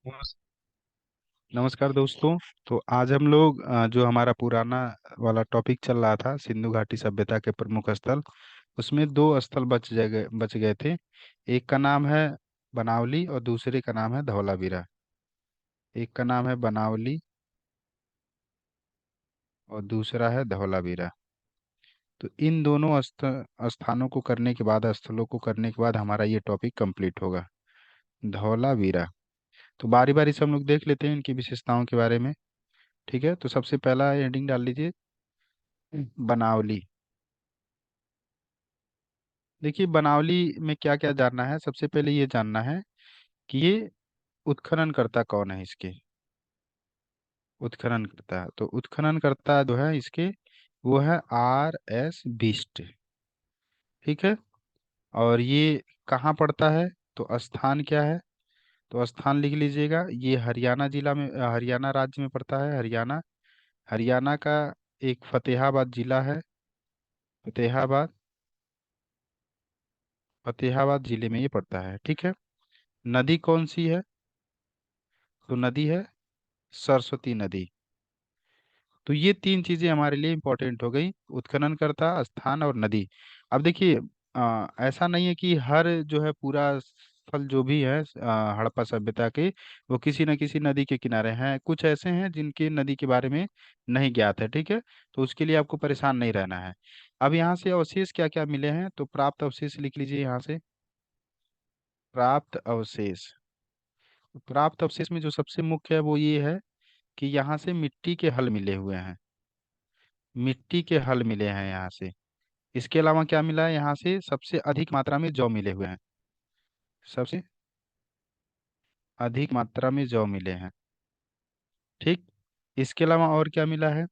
नमस- नमस्कार दोस्तों। तो आज हम लोग जो हमारा पुराना वाला टॉपिक चल रहा था सिंधु घाटी सभ्यता के प्रमुख स्थल, उसमें दो स्थल बच गए थे। एक का नाम है बनावली और दूसरे का नाम है धौलावीरा। एक का नाम है बनावली और दूसरा है धौलावीरा। तो इन दोनों स्थानों को करने के बाद, स्थलों को करने के बाद हमारा ये टॉपिक कंप्लीट होगा। धौलावीरा। तो बारी बारी से हम लोग देख लेते हैं इनकी विशेषताओं के बारे में। ठीक है, तो सबसे पहला हेडिंग डाल लीजिए, बनावली। देखिए, बनावली में क्या क्या जानना है। सबसे पहले ये जानना है कि ये उत्खननकर्ता कौन है इसके। उत्खननकर्ता, तो उत्खननकर्ता जो है इसके, वो है RS बिष्ट। ठीक है। और ये कहाँ पड़ता है, तो स्थान क्या है, तो स्थान लिख लीजिएगा। ये हरियाणा जिला में, हरियाणा राज्य में पड़ता है। हरियाणा, हरियाणा का एक फतेहाबाद जिला है। फतेहाबाद, फतेहाबाद जिले में ये पड़ता है। ठीक है। नदी कौन सी है, तो नदी है सरस्वती नदी। तो ये तीन चीजें हमारे लिए इंपॉर्टेंट हो गई, उत्खननकर्ता, स्थान और नदी। अब देखिए, ऐसा नहीं है कि हर जो है पूरा स्थल जो भी है हड़प्पा सभ्यता के, वो किसी न किसी नदी के किनारे हैं। कुछ ऐसे हैं जिनके नदी के बारे में नहीं ज्ञात है। ठीक है। तो उसके लिए आपको परेशान नहीं रहना है। अब यहाँ से अवशेष क्या क्या मिले हैं, तो प्राप्त अवशेष लिख लीजिए यहाँ से। प्राप्त अवशेष, प्राप्त अवशेष में जो सबसे मुख्य है वो ये है कि यहाँ से मिट्टी के हल मिले हुए हैं। मिट्टी के हल मिले हैं यहाँ से। इसके अलावा क्या मिला है, यहाँ से सबसे अधिक मात्रा में जौ मिले हुए हैं। सबसे अधिक मात्रा में जौ मिले हैं। ठीक। इसके अलावा और क्या मिला है,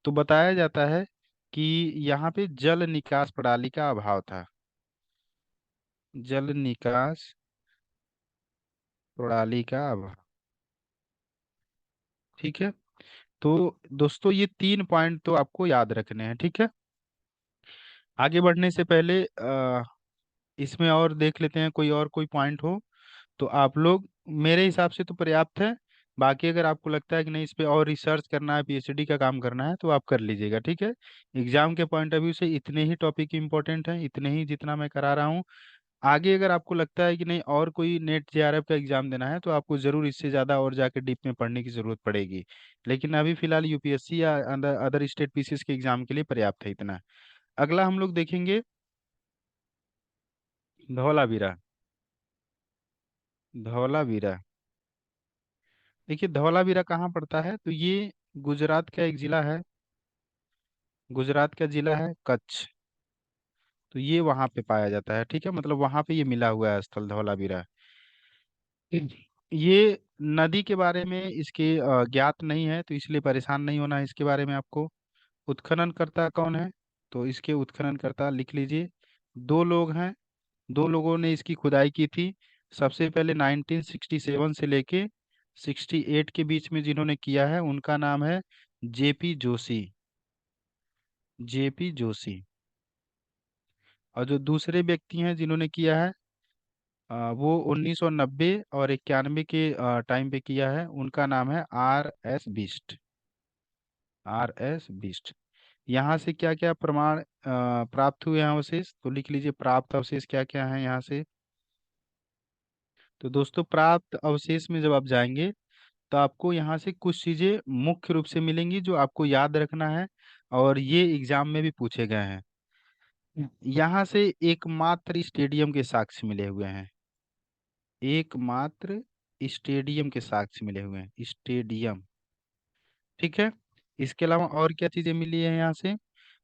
तो बताया जाता है कि यहाँ पे जल निकास प्रणाली का अभाव था। जल निकास प्रणाली का अभाव। ठीक है। तो दोस्तों, ये तीन पॉइंट तो आपको याद रखने हैं। ठीक है। आगे बढ़ने से पहले इसमें और देख लेते हैं, कोई पॉइंट हो तो आप लोग, मेरे हिसाब से तो पर्याप्त है। बाकी अगर आपको लगता है कि नहीं, इस पे और रिसर्च करना है, PhD का काम करना है, तो आप कर लीजिएगा। ठीक है। एग्जाम के पॉइंट ऑफ व्यू से इतने ही टॉपिक इंपॉर्टेंट हैं, इतने ही जितना मैं करा रहा हूँ। आगे अगर आपको लगता है कि नहीं और कोई नेट JRF का एग्जाम देना है, तो आपको जरूर इससे ज़्यादा और जाकर डीप में पढ़ने की जरूरत पड़ेगी। लेकिन अभी फिलहाल UPSC या अदर अदर स्टेट PCS के एग्जाम के लिए पर्याप्त है इतना। अगला हम लोग देखेंगे धौलावीरा। धौलावीरा, देखिए धौलावीरा कहाँ पड़ता है, तो ये गुजरात का एक जिला है। गुजरात का जिला है कच्छ। तो ये वहां पे पाया जाता है। ठीक है, मतलब वहां पे ये मिला हुआ है स्थल धौलावीरा। ये नदी के बारे में इसके ज्ञात नहीं है, तो इसलिए परेशान नहीं होना है इसके बारे में आपको। उत्खननकर्ता कौन है, तो इसके उत्खननकर्ता लिख लीजिए। दो लोग हैं, दो लोगों ने इसकी खुदाई की थी। सबसे पहले 1967 से लेके 68 के बीच में जिन्होंने किया है, उनका नाम है JP जोशी। JP जोशी। और जो दूसरे व्यक्ति हैं जिन्होंने किया है, वो 1990 और 91 के टाइम पे किया है। उनका नाम है RS बिष्ट। RS बिष्ट। यहाँ से क्या क्या प्रमाण प्राप्त हुए हैं अवशेष, तो लिख लीजिए प्राप्त अवशेष क्या क्या है यहाँ से। तो दोस्तों, प्राप्त अवशेष में जब आप जाएंगे, तो आपको यहाँ से कुछ चीजें मुख्य रूप से मिलेंगी जो आपको याद रखना है, और ये एग्जाम में भी पूछे गए हैं। यहाँ से एकमात्र स्टेडियम के साक्ष्य मिले हुए हैं। एकमात्र स्टेडियम के साक्ष्य मिले हुए हैं, स्टेडियम। ठीक है। इसके अलावा और क्या चीजें मिली है यहाँ से,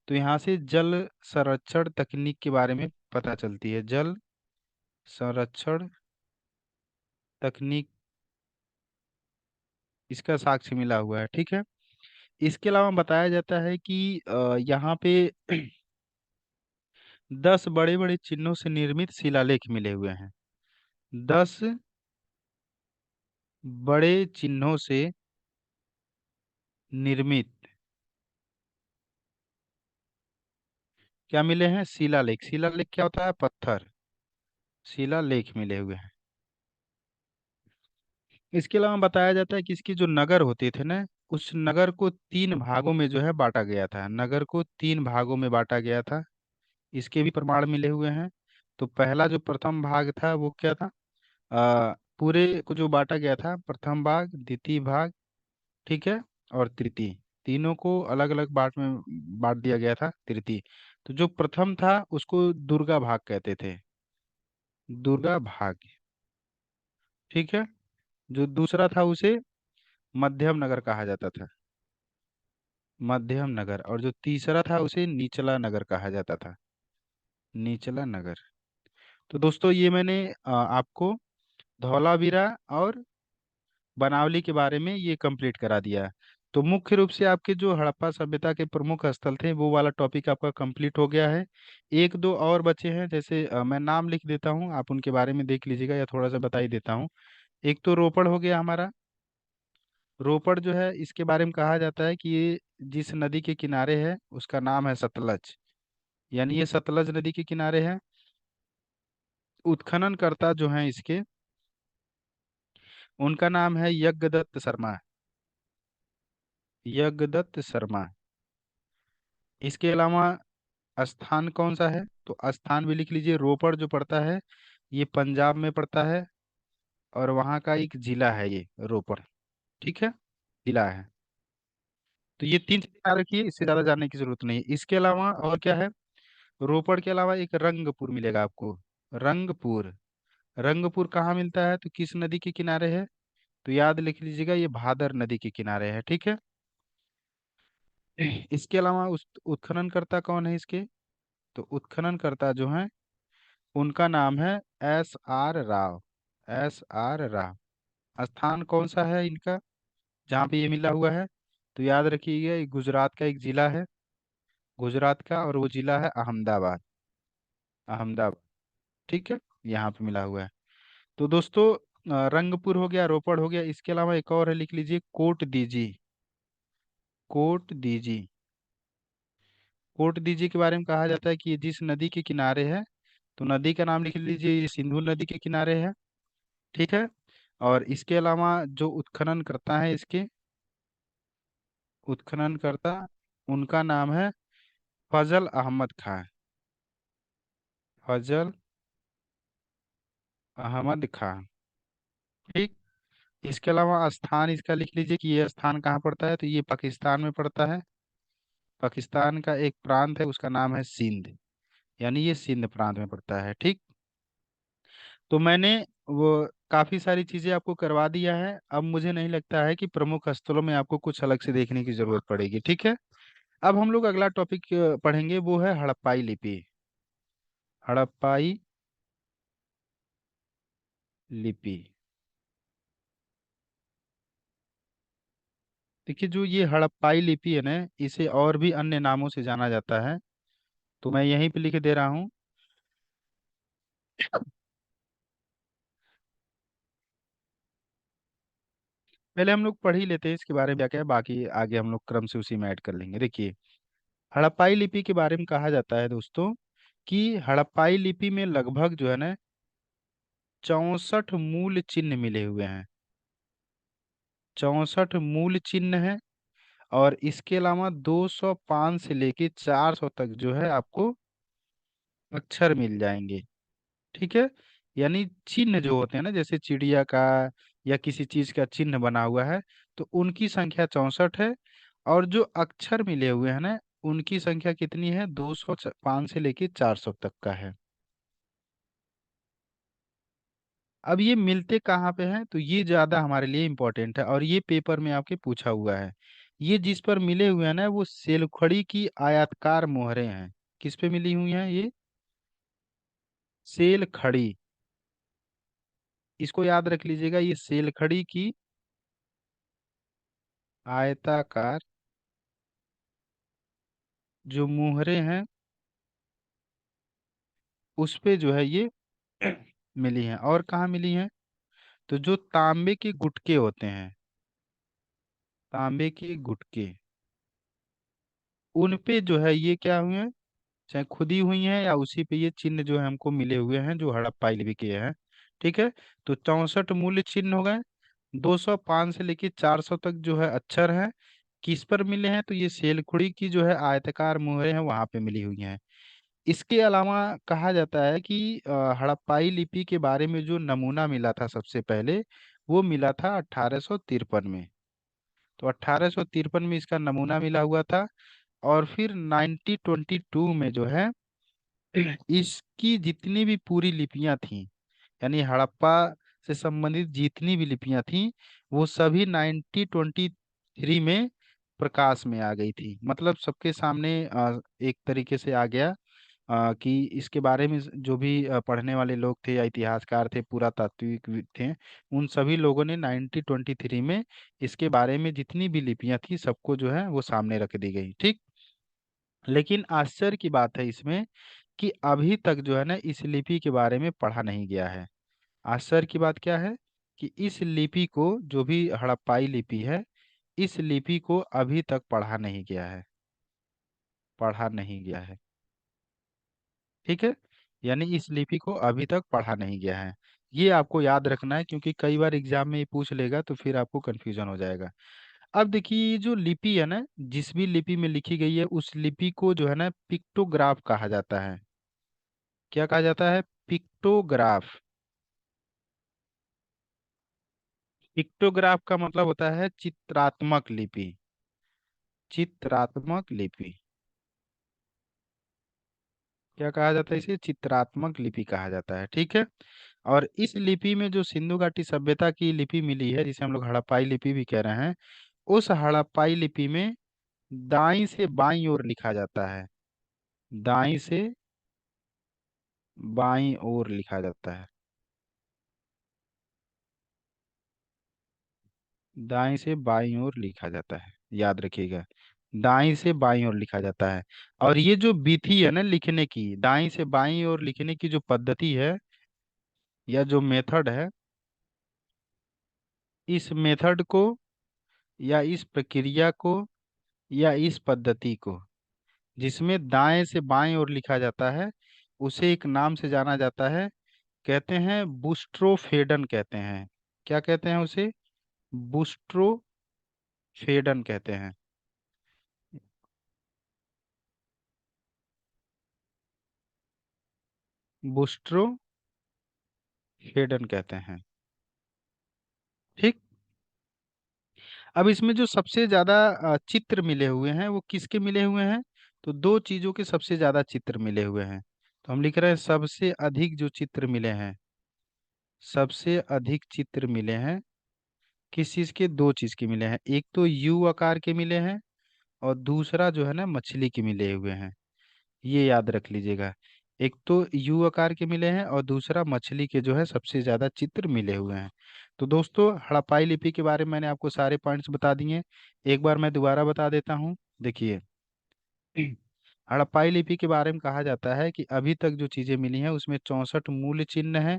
तो यहाँ से जल संरक्षण तकनीक के बारे में पता चलती है। जल संरक्षण तकनीक, इसका साक्ष्य मिला हुआ है। ठीक है। इसके अलावा बताया जाता है कि यहाँ पे 10 बड़े बड़े चिन्हों से निर्मित शिलालेख मिले हुए हैं। 10 बड़े चिन्हों से निर्मित क्या मिले हैं, शिलालेख। शिलालेख क्या होता है, पत्थर। शिलालेख मिले हुए हैं। इसके अलावा बताया जाता है कि इसकी जो नगर होते थे ना, उस नगर को तीन भागों में जो है बांटा गया था, नगर को तीन भागों में बांटा गया था। इसके भी प्रमाण मिले हुए हैं। तो पहला जो प्रथम भाग था वो क्या था? पूरे को जो बांटा गया था, प्रथम भाग, द्वितीय भाग, ठीक है, और तृतीय, तीनों को अलग अलग बांट दिया गया था। तृतीय, तो जो प्रथम था उसको दुर्गा भाग कहते थे, दुर्गा भाग, ठीक है। जो दूसरा था उसे मध्यम नगर कहा जाता था, मध्यम नगर। और जो तीसरा था उसे निचला नगर कहा जाता था, निचला नगर। तो दोस्तों ये मैंने आपको धौलावीरा और बनावली के बारे में ये कंप्लीट करा दिया। तो मुख्य रूप से आपके जो हड़प्पा सभ्यता के प्रमुख स्थल थे वो वाला टॉपिक आपका कंप्लीट हो गया है। एक दो और बचे हैं, जैसे मैं नाम लिख देता हूँ, आप उनके बारे में देख लीजिएगा या थोड़ा सा बता ही देता हूँ। एक तो रोपड़ हो गया हमारा। रोपड़ जो है इसके बारे में कहा जाता है कि ये जिस नदी के किनारे है उसका नाम है सतलज, यानी ये सतलज नदी के किनारे है। उत्खननकर्ता जो हैं इसके, उनका नाम है यज्ञदत्त शर्मा, यज्ञदत्त शर्मा। इसके अलावा स्थान कौन सा है? तो स्थान भी लिख लीजिए, रोपड़ जो पड़ता है ये पंजाब में पड़ता है, और वहाँ का एक जिला है ये रोपड़, ठीक है, जिला है। तो ये तीन चीजें याद रखिए, इससे ज्यादा जानने की जरूरत नहीं है। इसके अलावा और क्या है? रोपड़ के अलावा एक रंगपुर मिलेगा आपको, रंगपुर। रंगपुर कहाँ मिलता है? तो किस नदी के किनारे है? तो याद लिख लीजिएगा, ये भादर नदी के किनारे है, ठीक है। इसके अलावा उस उत्खननकर्ता कौन है इसके? तो उत्खननकर्ता जो है उनका नाम है SR राव, SR राव। स्थान कौन सा है इनका जहाँ पे ये मिला हुआ है? तो याद रखिएगा, ये गुजरात का एक जिला है, गुजरात का, और वो जिला है अहमदाबाद, अहमदाबाद, ठीक है, यहाँ पे मिला हुआ है। तो दोस्तों रंगपुर हो गया, रोपड़ हो गया, इसके अलावा एक और है, लिख लीजिए कोट दीजी, कोट दीजी। कोट दीजी के बारे में कहा जाता है कि ये जिस नदी के किनारे है, तो नदी का नाम लिख लीजिए, ये सिंधु नदी के किनारे है, ठीक है। और इसके अलावा जो उत्खनन करता है इसके, उत्खनन करता, उनका नाम है फजल अहमद खां, फजल अहमद खां, ठीक। इसके अलावा स्थान इसका लिख लीजिए कि ये स्थान कहाँ पड़ता है, तो ये पाकिस्तान में पड़ता है। पाकिस्तान का एक प्रांत है उसका नाम है सिंध, यानी ये सिंध प्रांत में पड़ता है, ठीक। तो मैंने वो काफी सारी चीजें आपको करवा दिया है। अब मुझे नहीं लगता है कि प्रमुख स्थलों में आपको कुछ अलग से देखने की जरूरत पड़ेगी, ठीक है। अब हम लोग अगला टॉपिक पढ़ेंगे, वो है हड़प्पाई लिपि, हड़प्पाई लिपि। देखिए जो ये हड़प्पाई लिपि है ना, इसे और भी अन्य नामों से जाना जाता है, तो मैं यहीं पे लिख दे रहा हूँ। पहले हम लोग पढ़ ही लेते हैं इसके बारे में क्या क्या है, बाकी आगे हम लोग क्रम से उसी में ऐड कर लेंगे। देखिए हड़प्पाई लिपि के बारे में कहा जाता है दोस्तों कि हड़प्पाई लिपि में लगभग जो है ना 64 मूल चिन्ह मिले हुए हैं, 64 मूल चिन्ह है। और इसके अलावा 205 से लेके 400 तक जो है आपको अक्षर मिल जाएंगे, ठीक है। यानी चिन्ह जो होते हैं ना, जैसे चिड़िया का या किसी चीज का चिन्ह बना हुआ है, तो उनकी संख्या 64 है। और जो अक्षर मिले हुए हैं ना, उनकी संख्या कितनी है? 205 से लेके 400 तक का है। अब ये मिलते कहाँ पे हैं? तो ये ज्यादा हमारे लिए इम्पोर्टेंट है, और ये पेपर में आपके पूछा हुआ है। ये जिस पर मिले हुए हैं ना, वो सेलखड़ी की आयताकार मोहरें हैं। किस पे मिली हुई हैं ये? सेलखड़ी, इसको याद रख लीजिएगा, ये सेलखड़ी की आयताकार जो मोहरे हैं उस पे जो है ये मिली हैं। और कहाँ मिली हैं? तो जो तांबे के गुटके होते हैं, तांबे के गुटके, उन पे जो है ये क्या हुए हैं, चाहे खुदी हुई हैं या उसी पे ये चिन्ह जो है हमको मिले हुए हैं, जो हड़प्पा लिपि के हैं, ठीक है। तो 64 मूल्य चिन्ह हो गए, 205 से लेके 400 तक जो है अक्षर है। किस पर मिले हैं? तो ये सेलखुड़ी की जो है आयताकार मुहरें हैं वहां पे मिली हुई हैं। इसके अलावा कहा जाता है कि हड़प्पाई लिपि के बारे में जो नमूना मिला था सबसे पहले, वो मिला था 1853 में। तो 1853 में इसका नमूना मिला हुआ था। और फिर 1922 में जो है इसकी जितनी भी पूरी लिपियां थी, यानी हड़प्पा से संबंधित जितनी भी लिपियां थी, वो सभी 1923 में प्रकाश में आ गई थी। मतलब सबके सामने एक तरीके से आ गया कि इसके बारे में जो भी पढ़ने वाले लोग थे या इतिहासकार थे, पुरातात्विक थे, उन सभी लोगों ने 1923 में इसके बारे में जितनी भी लिपियां थी सबको जो है वो सामने रख दी गई। ठीक। लेकिन आश्चर्य की बात है इसमें कि अभी तक जो है ना इस लिपि के बारे में पढ़ा नहीं गया है। आश्चर्य की बात क्या है कि इस लिपि को, जो भी हड़प्पाई लिपि है, इस लिपि को अभी तक पढ़ा नहीं गया है। पढ़ा नहीं गया है। ठीक है। यानी इस लिपि को अभी तक पढ़ा नहीं गया है। ये आपको याद रखना है, क्योंकि कई बार एग्जाम में ये पूछ लेगा तो फिर आपको कंफ्यूजन हो जाएगा। अब देखिए, ये जो लिपि है ना, जिस भी लिपि में लिखी गई है उस लिपि को जो है ना पिक्टोग्राफ कहा जाता है। क्या कहा जाता है? पिक्टोग्राफ। पिक्टोग्राफ का मतलब होता है चित्रात्मक लिपि। चित्रात्मक लिपि। क्या कहा जाता है? इसे चित्रात्मक लिपि कहा जाता है। ठीक है। और इस लिपि में जो सिंधु घाटी सभ्यता की लिपि मिली है, जिसे हम लोग हड़प्पाई लिपि भी कह रहे हैं, उस हड़प्पाई लिपि में दाईं से बाईं ओर लिखा जाता है। दाईं से बाईं ओर लिखा जाता है। दाईं से बाईं ओर लिखा जाता है, याद रखिएगा। दाईं से बाईं ओर लिखा जाता है। और ये जो विधि है ना लिखने की, दाईं से बाईं ओर लिखने की जो पद्धति है या जो मेथड है, इस मेथड को या इस प्रक्रिया को या इस पद्धति को, जिसमें दाएं से बाएं ओर लिखा जाता है, उसे एक नाम से जाना जाता है। कहते हैं बुस्ट्रोफेडन कहते हैं। क्या कहते हैं उसे? बुस्ट्रोफेडन कहते हैं। बुस्ट्रोफेडन कहते हैं। ठीक। अब इसमें जो सबसे ज्यादा चित्र मिले हुए हैं वो किसके मिले हुए हैं? तो दो चीजों के सबसे ज्यादा चित्र मिले हुए हैं। तो हम लिख रहे हैं सबसे अधिक जो चित्र मिले हैं, सबसे अधिक चित्र मिले हैं किस चीज के? दो चीज के मिले हैं। एक तो यू आकार के मिले हैं, और दूसरा जो है ना मछली के मिले हुए हैं। ये याद रख लीजिएगा। एक तो यू आकार के मिले हैं और दूसरा मछली के जो है सबसे ज्यादा चित्र मिले हुए हैं। तो दोस्तों, हड़प्पाई लिपि के बारे में मैंने आपको सारे पॉइंट्स बता दिए। एक बार मैं दोबारा बता देता हूँ। देखिए, हड़प्पाई लिपि के बारे में कहा जाता है कि अभी तक जो चीजें मिली हैं उसमें 64 मूल चिन्ह हैं।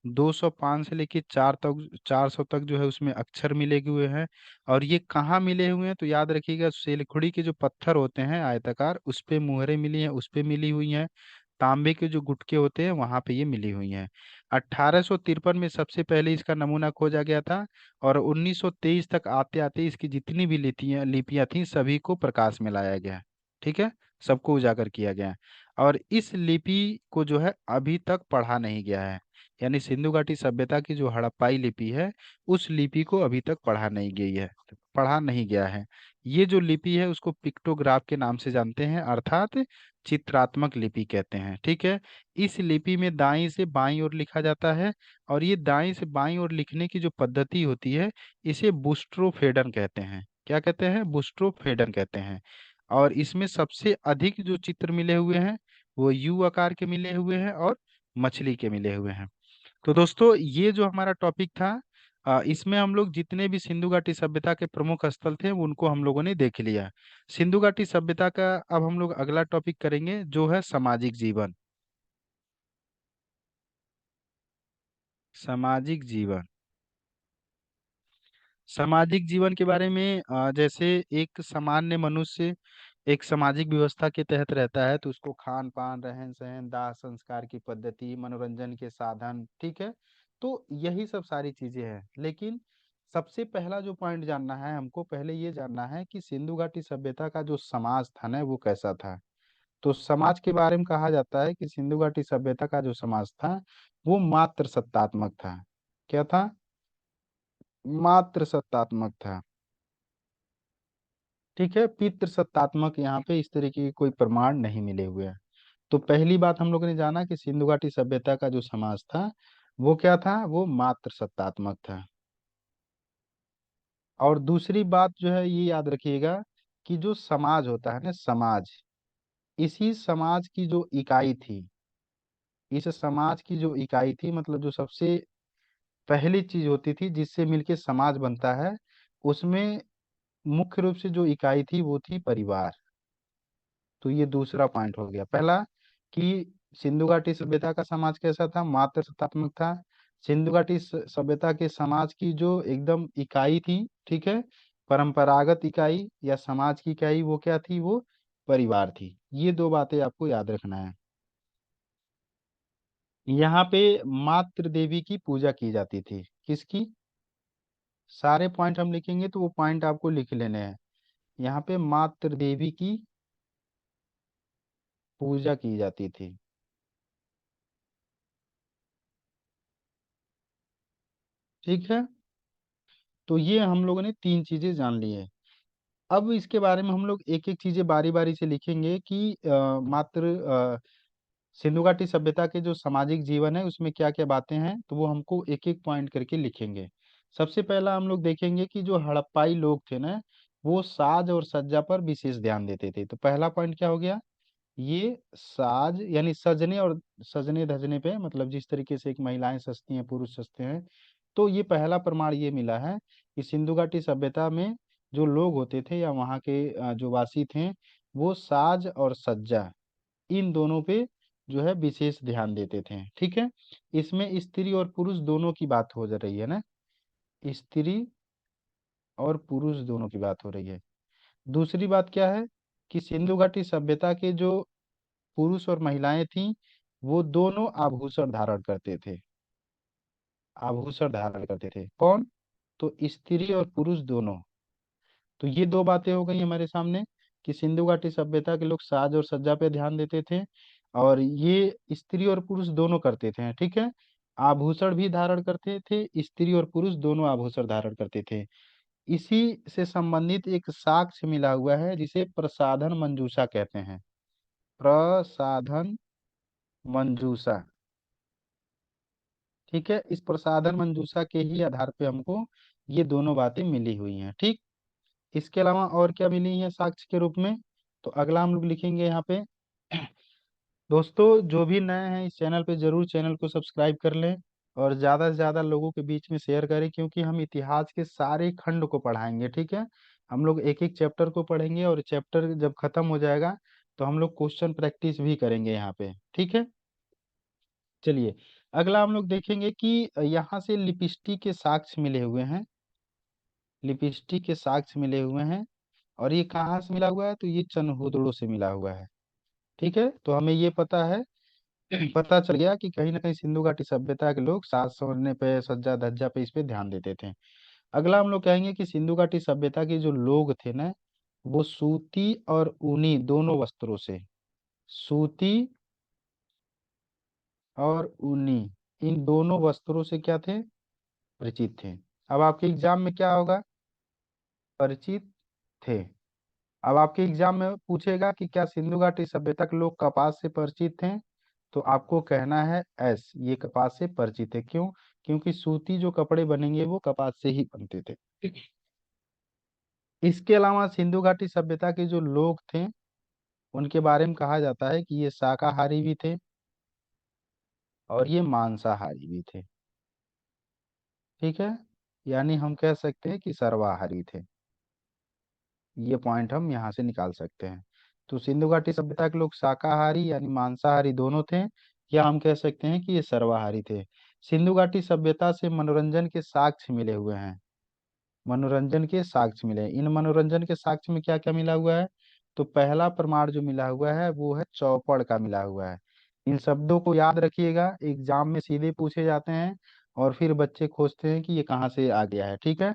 205 से लेके 400 तक जो है उसमें अक्षर मिले हुए हैं। और ये कहाँ मिले हुए हैं? तो याद रखिएगा, सेलखुड़ी के जो पत्थर होते हैं आयताकार, उस पे मुहरें मिली हैं, उस पे मिली हुई हैं। तांबे के जो गुटके होते हैं वहां पे ये मिली हुई हैं। 1853 में सबसे पहले इसका नमूना खोजा गया था। और 1923 तक आते आते इसकी जितनी भी लिपियां लिपियां थी सभी को प्रकाश में लाया गया। ठीक है। सबको उजागर किया गया। और इस लिपि को जो है अभी तक पढ़ा नहीं गया है। यानी सिंधु घाटी सभ्यता की जो हड़प्पाई लिपि है, उस लिपि को अभी तक पढ़ा नहीं गया है। ये जो लिपि है उसको पिक्टोग्राफ के नाम से जानते हैं, अर्थात चित्रात्मक लिपि कहते हैं। ठीक है। इस लिपि में दाईं से बाईं ओर लिखा जाता है। और ये दाईं से बाईं ओर लिखने की जो पद्धति होती है, इसे बुस्ट्रोफेडन कहते हैं। क्या कहते हैं? बुस्ट्रोफेडन कहते हैं। और इसमें सबसे अधिक जो चित्र मिले हुए हैं वो यू आकार के मिले हुए हैं और मछली के मिले हुए हैं। तो दोस्तों, ये जो हमारा टॉपिक था, इसमें हम लोग जितने भी सिंधु घाटी सभ्यता के प्रमुख स्थल थे उनको हम लोगों ने देख लिया। सिंधु घाटी सभ्यता का अब हम लोग अगला टॉपिक करेंगे जो है सामाजिक जीवन। सामाजिक जीवन। सामाजिक जीवन के बारे में जैसे एक सामान्य मनुष्य एक सामाजिक व्यवस्था के तहत रहता है, तो उसको खान पान, रहन सहन, दाह संस्कार की पद्धति, मनोरंजन के साधन, ठीक है, तो यही सब सारी चीजें हैं। लेकिन सबसे पहला जो पॉइंट जानना है हमको, पहले ये जानना है कि सिंधु घाटी सभ्यता का जो समाज था ना वो कैसा था। तो समाज के बारे में कहा जाता है कि सिंधु घाटी सभ्यता का जो समाज था वो मात्र सत्तात्मक था। क्या था? मात्र सत्तात्मक था। ठीक है, पितृ सत्तात्मक, यहाँ पे इस तरीके के कोई प्रमाण नहीं मिले हुए हैं। तो पहली बात हम लोगों ने जाना कि सिंधु घाटी सभ्यता का जो समाज था वो क्या था, वो मात्र सत्तात्मक था। और दूसरी बात जो है ये याद रखिएगा कि जो समाज होता है ना, समाज, इसी समाज की जो इकाई थी, इस समाज की जो इकाई थी, मतलब जो सबसे पहली चीज होती थी जिससे मिलके समाज बनता है, उसमें मुख्य रूप से जो इकाई थी वो थी परिवार। तो ये दूसरा पॉइंट हो गया। पहला कि सिंधु घाटी सभ्यता का समाज कैसा था, मात्र सत्तात्मक था। सिंधु घाटी सभ्यता के समाज की जो एकदम इकाई थी, ठीक है, परंपरागत इकाई या समाज की इकाई, वो क्या थी, वो परिवार थी। ये दो बातें आपको याद रखना है। यहाँ पे मातृ देवी की पूजा की जाती थी। किसकी? सारे पॉइंट हम लिखेंगे तो वो पॉइंट आपको लिख लेने हैं। यहाँ पे मातृ देवी की पूजा की जाती थी। ठीक है, तो ये हम लोगों ने तीन चीजें जान ली है। अब इसके बारे में हम लोग एक एक चीजें बारी बारी से लिखेंगे कि सिंधु घाटी सभ्यता के जो सामाजिक जीवन है उसमें क्या क्या बातें हैं, तो वो हमको एक एक पॉइंट करके लिखेंगे। सबसे पहला हम लोग देखेंगे कि जो हड़प्पाई लोग थे ना, वो साज और सज्जा पर विशेष ध्यान देते थे। तो पहला पॉइंट क्या हो गया, ये साज यानी सजने और सजने धजने पे, मतलब जिस तरीके से एक महिलाएं सजती हैं, पुरुष सजते हैं। तो ये पहला प्रमाण ये मिला है कि सिंधु घाटी सभ्यता में जो लोग होते थे या वहाँ के जो वासी थे, वो साज और सज्जा, इन दोनों पे जो है विशेष ध्यान देते थे। ठीक है, इसमें स्त्री और पुरुष दोनों की बात हो जा रही है ना, स्त्री और पुरुष दोनों की बात हो रही है। दूसरी बात क्या है कि सिंधु घाटी सभ्यता के जो पुरुष और महिलाएं थीं, वो दोनों आभूषण धारण करते थे। आभूषण धारण करते थे कौन? तो स्त्री और पुरुष दोनों। तो ये दो बातें हो गई हमारे सामने कि सिंधु घाटी सभ्यता के लोग साज और सज्जा पे ध्यान देते थे, और ये स्त्री और पुरुष दोनों करते थे। ठीक है, आभूषण भी धारण करते थे, स्त्री और पुरुष दोनों आभूषण धारण करते थे। इसी से संबंधित एक साक्ष्य मिला हुआ है जिसे प्रसाधन मंजूषा कहते हैं। प्रसाधन मंजूषा। ठीक है, इस प्रसाधन मंजूषा के ही आधार पे हमको ये दोनों बातें मिली हुई हैं। ठीक, इसके अलावा और क्या मिली है साक्ष्य के रूप में, तो अगला हम लोग लिखेंगे यहाँ पे। दोस्तों जो भी नए हैं इस चैनल पे, जरूर चैनल को सब्सक्राइब कर लें और ज़्यादा से ज़्यादा लोगों के बीच में शेयर करें, क्योंकि हम इतिहास के सारे खंड को पढ़ाएंगे। ठीक है, हम लोग एक एक चैप्टर को पढ़ेंगे और चैप्टर जब खत्म हो जाएगा तो हम लोग क्वेश्चन प्रैक्टिस भी करेंगे यहाँ पे। ठीक है, चलिए अगला हम लोग देखेंगे कि यहाँ से लिपिस्टिक के साक्ष्य मिले हुए हैं। लिपस्टिक के साक्ष्य मिले हुए हैं, और ये कहाँ से मिला हुआ है, तो ये चनहूदड़ो से मिला हुआ है। ठीक है, तो हमें ये पता है, पता चल गया कि कहीं ना कहीं सिंधु घाटी सभ्यता के लोग साज संवरने पे, सज्जा धज्जा पे, इस पे ध्यान देते थे। अगला हम लोग कहेंगे कि सिंधु घाटी सभ्यता के जो लोग थे ना, वो सूती और ऊनी दोनों वस्त्रों से, सूती और ऊनी, इन दोनों वस्त्रों से क्या थे, परिचित थे। अब आपके एग्जाम में क्या होगा, परिचित थे। अब आपके एग्जाम में पूछेगा कि क्या सिंधु घाटी सभ्यता के लोग कपास से परिचित थे, तो आपको कहना है एस, ये कपास से परिचित है। क्यों? क्योंकि सूती जो कपड़े बनेंगे वो कपास से ही बनते थे। इसके अलावा सिंधु घाटी सभ्यता के जो लोग थे उनके बारे में कहा जाता है कि ये शाकाहारी भी थे और ये मांसाहारी भी थे। ठीक है, यानी हम कह सकते हैं कि सर्वाहारी थे। ये पॉइंट हम यहाँ से निकाल सकते हैं। तो सिंधु घाटी सभ्यता के लोग शाकाहारी यानी मांसाहारी दोनों थे, या हम कह सकते हैं कि ये सर्वाहारी थे। सिंधु घाटी सभ्यता से मनोरंजन के साक्ष्य मिले हुए हैं। मनोरंजन के साक्ष्य मिले हैं। इन मनोरंजन के साक्ष्य में क्या क्या मिला हुआ है, तो पहला प्रमाण जो मिला हुआ है वो है चौपड़ का मिला हुआ है। इन शब्दों को याद रखिएगा, एग्जाम में सीधे पूछे जाते हैं और फिर बच्चे खोजते हैं कि ये कहाँ से आ गया है। ठीक है।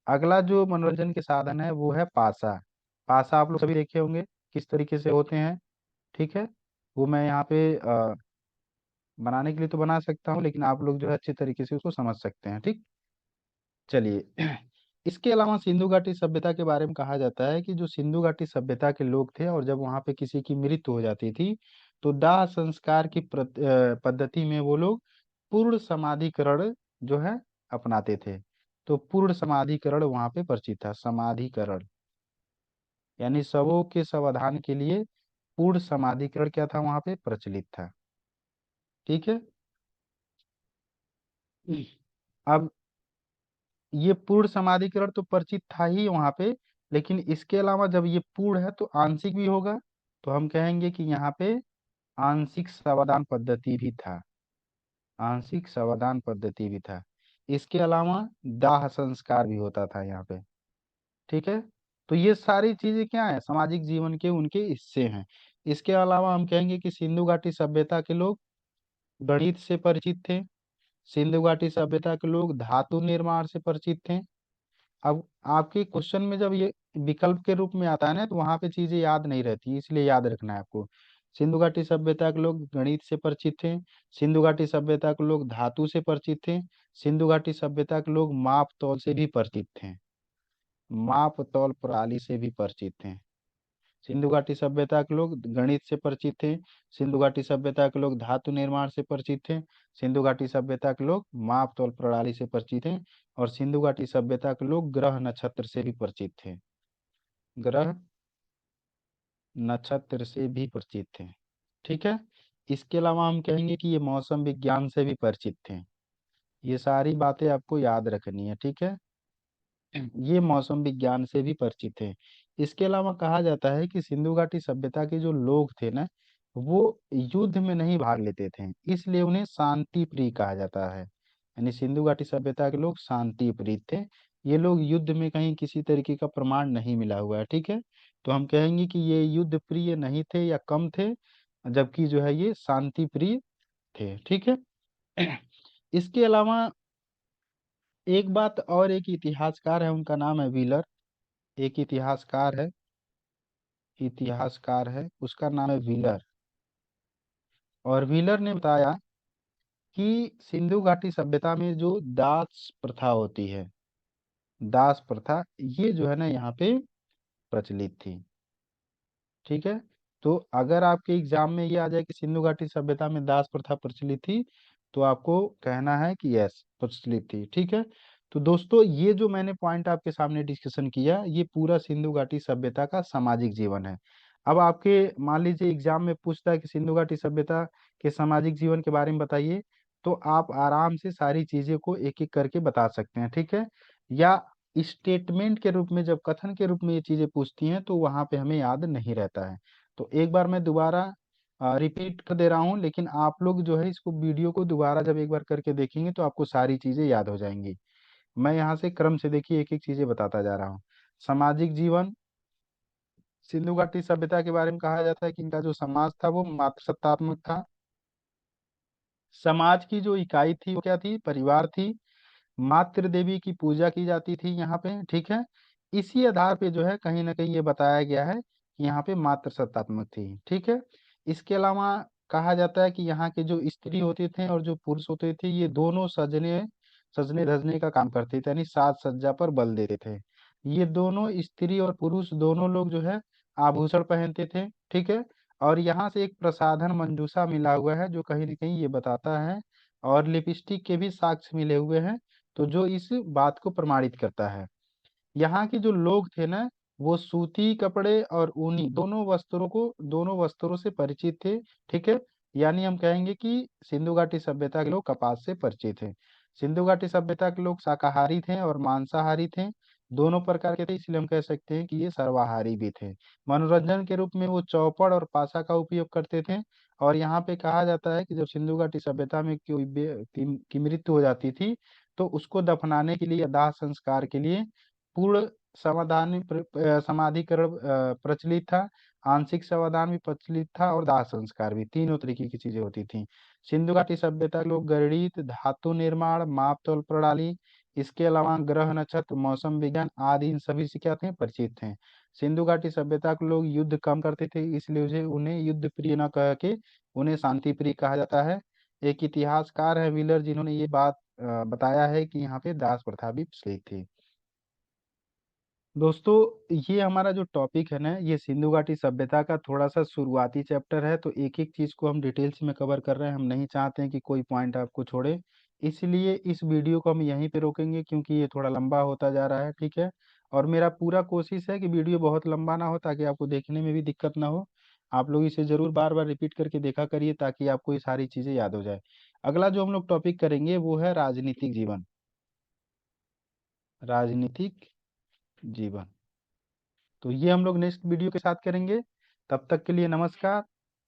अगला जो मनोरंजन के साधन है वो है पासा। पासा आप लोग सभी देखे होंगे किस तरीके से होते हैं। ठीक है। वो मैं यहाँ पे बनाने के लिए तो बना सकता हूँ, लेकिन आप लोग जो है अच्छे तरीके से उसको समझ सकते हैं। ठीक। चलिए इसके अलावा सिंधु घाटी सभ्यता के बारे में कहा जाता है कि जो सिंधु घाटी सभ्यता के लोग थे और जब वहां पे किसी की मृत्यु हो जाती थी तो दाह संस्कार की पद्धति में वो लोग पूर्ण समाधिकरण जो है अपनाते थे। तो पूर्ण समाधिकरण वहां पे परिचित था। समाधिकरण यानी शवों के समाधान के लिए पूर्ण समाधिकरण क्या था वहां पे प्रचलित था। ठीक है। अब ये पूर्ण समाधिकरण तो परिचित था ही वहां पे, लेकिन इसके अलावा जब ये पूर्ण है तो आंशिक भी होगा। तो हम कहेंगे कि यहाँ पे आंशिक समाधान पद्धति भी था। आंशिक समाधान पद्धति भी था। इसके अलावा दाह संस्कार भी होता था यहाँ पे। ठीक है। तो ये सारी चीजें क्या है, सामाजिक जीवन के उनके हिस्से हैं। इसके अलावा हम कहेंगे कि सिंधु घाटी सभ्यता के लोग गणित से परिचित थे। सिंधु घाटी सभ्यता के लोग धातु निर्माण से परिचित थे। अब आपके क्वेश्चन में जब ये विकल्प के रूप में आता है ना, तो वहां पे चीजें याद नहीं रहती, इसलिए याद रखना है आपको। सिंधु घाटी सभ्यता के लोग गणित से परिचित थे। सिंधु घाटी सभ्यता के लोग धातु से परिचित थे। सिंधु घाटी सभ्यता के लोग माप तौल से भी परिचित थे। माप तौल प्रणाली से भी परिचित थे। सिंधु घाटी सभ्यता के लोग गणित से परिचित थे। सिंधु घाटी सभ्यता के लोग धातु निर्माण से परिचित थे। सिंधु घाटी सभ्यता के लोग माप तौल प्रणाली से परिचित थे। और सिंधु घाटी सभ्यता के लोग ग्रह नक्षत्र से भी परिचित थे। ग्रह नक्षत्र से भी परिचित थे। ठीक है। इसके अलावा हम कहेंगे कि ये मौसम विज्ञान से भी परिचित थे। ये सारी बातें आपको याद रखनी है। ठीक है। ये मौसम विज्ञान से भी परिचित है। इसके अलावा कहा जाता है कि सिंधु घाटी सभ्यता के जो लोग थे ना, वो युद्ध में नहीं भाग लेते थे, इसलिए उन्हें शांति प्रिय कहा जाता है। यानी सिंधु घाटी सभ्यता के लोग शांति प्रिय थे। ये लोग युद्ध में कहीं किसी तरीके का प्रमाण नहीं मिला हुआ है। ठीक है। तो हम कहेंगे कि ये युद्ध प्रिय नहीं थे या कम थे, जबकि जो है ये शांति प्रिय थे। ठीक है। इसके अलावा एक बात और, एक इतिहासकार है उनका नाम है व्हीलर। एक इतिहासकार है उसका नाम है व्हीलर। और व्हीलर ने बताया कि सिंधु घाटी सभ्यता में जो दास प्रथा होती है, दास प्रथा, ये जो है ना यहाँ पे प्रचलित थी। ठीक है। तो अगर आपके एग्जाम में ये आ जाए कि सिंधु घाटी सभ्यता में दास प्रथा प्रचलित थी, तो आपको कहना है कि यस प्रचलित थी। ठीक है। तो दोस्तों ये जो मैंने पॉइंट आपके सामने डिस्कशन किया, ये पूरा सिंधु घाटी सभ्यता का सामाजिक जीवन है। अब आपके मान लीजिए एग्जाम में पूछता है कि सिंधु घाटी सभ्यता के सामाजिक जीवन के बारे में बताइए, तो आप आराम से सारी चीजें को एक एक करके बता सकते हैं। ठीक है। या स्टेटमेंट के रूप में, जब कथन के रूप में ये चीजें पूछती हैं, तो वहां पे हमें याद नहीं रहता है। तो एक बार मैं दोबारा रिपीट कर दे रहा हूँ, लेकिन आप लोग जो है इसको वीडियो को दोबारा जब एक बार करके देखेंगे तो आपको सारी चीजें याद हो जाएंगी। मैं यहाँ से क्रम से देखिए एक एक चीजें बताता जा रहा हूँ। सामाजिक जीवन, सिंधु घाटी सभ्यता के बारे में कहा जाता है कि इनका जो समाज था वो मातृसत्तात्मक था। समाज की जो इकाई थी वो क्या थी, परिवार थी। मातृ देवी की पूजा की जाती थी यहाँ पे। ठीक है। इसी आधार पे जो है कहीं ना कहीं ये बताया गया है कि यहाँ पे मातृ सत्तात्मक थी। ठीक है। इसके अलावा कहा जाता है कि यहाँ के जो स्त्री होते थे और जो पुरुष होते थे, ये दोनों सजने सजने धजने का काम करते थे, यानी साज सज्जा पर बल देते थे। ये दोनों स्त्री और पुरुष दोनों लोग जो है आभूषण पहनते थे। ठीक है। और यहाँ से एक प्रसाधन मंजूषा मिला हुआ है जो कहीं ना कहीं ये बताता है, और लिपस्टिक के भी साक्ष्य मिले हुए हैं, तो जो इस बात को प्रमाणित करता है। यहाँ के जो लोग थे ना, वो सूती कपड़े और ऊनी दोनों वस्त्रों से परिचित थे। ठीक है। यानी हम कहेंगे कि सिंधु घाटी सभ्यता के लोग कपास से परिचित थे। सिंधु घाटी सभ्यता के लोग शाकाहारी थे और मांसाहारी थे, दोनों प्रकार के थे, इसलिए हम कह सकते हैं कि ये सर्वाहारी भी थे। मनोरंजन के रूप में वो चौपड़ और पासा का उपयोग करते थे। और यहाँ पे कहा जाता है कि जब सिंधु घाटी सभ्यता में कोई की मृत्यु हो जाती थी, तो उसको दफनाने के लिए या दाह संस्कार के लिए पूर्ण समाधान समाधिकरण प्रचलित था। आंशिक शवदान भी प्रचलित था और दाह संस्कार भी, तीनों तरीके की चीजें होती थी। सिंधु घाटी सभ्यता के लोग गणित, धातु निर्माण, माप तौल प्रणाली, इसके अलावा ग्रह नक्षत्र, मौसम विज्ञान आदि इन सभी से क्या थे, परिचित थे। सिंधु घाटी सभ्यता के लोग युद्ध कम करते थे, इसलिए उन्हें युद्ध प्रिय न कह के उन्हें शांति प्रिय कहा जाता है। एक इतिहासकार है व्हीलर, जिन्होंने ये बात बताया है कि यहाँ पे दास प्रथा भी प्रचलित थी। दोस्तों, ये हमारा जो टॉपिक है ना, ये सिंधु घाटी सभ्यता का थोड़ा सा शुरुआती चैप्टर है, तो एक एक चीज को हम डिटेल्स में कवर कर रहे हैं। हम नहीं चाहते हैं कि कोई पॉइंट आपको छोड़े, इसलिए इस वीडियो को हम यहीं पे रोकेंगे, क्योंकि ये थोड़ा लंबा होता जा रहा है, ठीक है। और मेरा पूरा कोशिश है कि वीडियो बहुत लंबा ना हो, ताकि आपको देखने में भी दिक्कत ना हो। आप लोग इसे जरूर बार बार रिपीट करके देखा करिए, ताकि आपको ये सारी चीजें याद हो जाए। अगला जो हम लोग टॉपिक करेंगे वो है राजनीतिक जीवन। राजनीतिक जीवन, तो ये हम लोग नेक्स्ट वीडियो के साथ करेंगे। तब तक के लिए नमस्कार।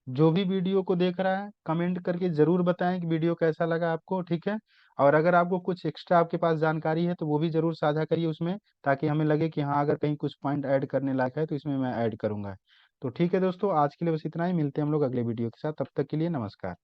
जो भी वीडियो को देख रहा है, कमेंट करके जरूर बताएं कि वीडियो कैसा लगा आपको, ठीक है। और अगर आपको कुछ एक्स्ट्रा आपके पास जानकारी है तो वो भी जरूर साझा करिए उसमें, ताकि हमें लगे कि हाँ, अगर कहीं कुछ पॉइंट ऐड करने लायक है तो इसमें मैं ऐड करूंगा। तो ठीक है दोस्तों, आज के लिए बस इतना ही। मिलते हैं हम लोग अगले वीडियो के साथ, तब तक के लिए नमस्कार।